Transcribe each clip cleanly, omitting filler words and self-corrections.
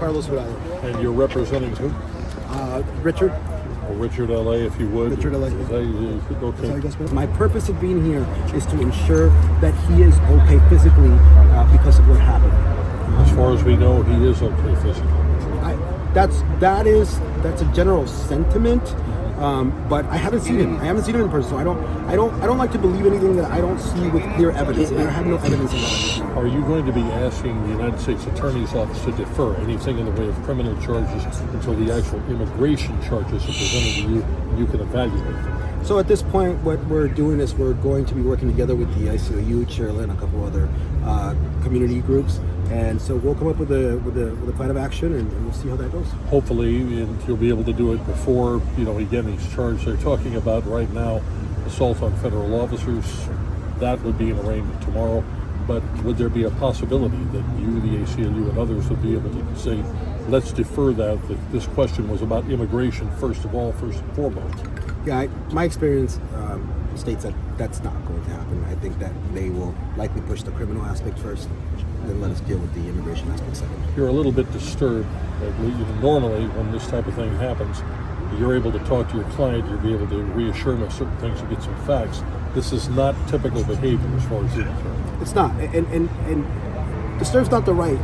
Carlos Geraldo. And you're representing who? Richard. Or Richard L.A., if you would. Richard L.A. Okay. My purpose of being here is to ensure that he is okay physically because of what happened. As far as we know, he is okay physically. That's a general sentiment, but I haven't seen him. I haven't seen him in person, so I don't like to believe anything that I don't see with clear evidence. I have no evidence of that. Are you going to be asking the United States Attorney's Office to defer anything in the way of criminal charges until the actual immigration charges are presented to you and you can evaluate them? So at this point, what we're doing is we're going to be working together with the ICOU, Cherla, and a couple other community groups, and so we'll come up with a plan of action, and we'll see how that goes. Hopefully, and you'll be able to do it before, again, these charges they're talking about right now, assault on federal officers, that would be an arraignment tomorrow. But would there be a possibility that you, the ACLU, and others would be able to say, let's defer that this question was about immigration first and foremost? Yeah, my experience states that that's not going to happen. I think that they will likely push the criminal aspect first, and then let us deal with the immigration aspect second. You're a little bit disturbed that normally when this type of thing happens, you're able to talk to your client, you'll be able to reassure them of certain things and get some facts. This is not typical behavior as far as you're concerned. It's not, and disturbed's not the right.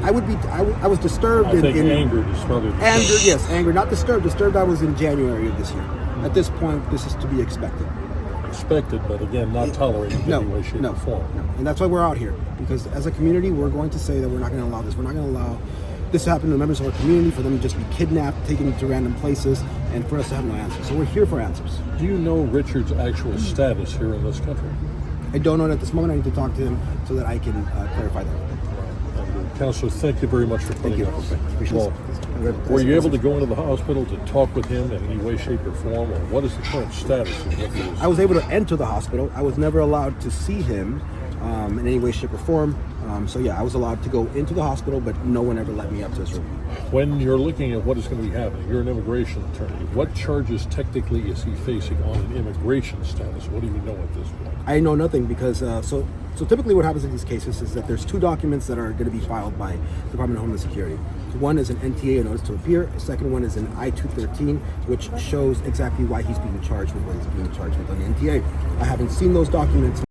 I was disturbed. I think angered is probably the anger. Yes, anger, not disturbed. Disturbed. I was in January of this year. At this point, this is to be expected. Expected, but again, not tolerated in any way, shape, or form. No. And that's why we're out here, because as a community, we're going to say that we're not going to allow this. We're not going to allow this to happen to members of our community, for them to just be kidnapped, taken to random places, and for us to have no answers. So we're here for answers. Do you know Richard's actual status here in this country? I don't know it at this moment. I need to talk to him so that I can clarify that. Counselor, thank you very much for putting up with it. Were you able to go into the hospital to talk with him in any way, shape, or form, or what is the current status of what he is? I was able to enter the hospital. I was never allowed to see him in any way, shape, or form. So yeah, I was allowed to go into the hospital, but no one ever let me up to his room. When you're looking at what is going to be happening, you're an immigration attorney. What charges technically is he facing on an immigration status? What do you know at this point? I know nothing, because so typically what happens in these cases is that there's two documents that are going to be filed by the Department of Homeland Security. One is an NTA, a notice to appear. The second one is an I-213, which shows exactly why he's being charged with what he's being charged with on the NTA. I haven't seen those documents.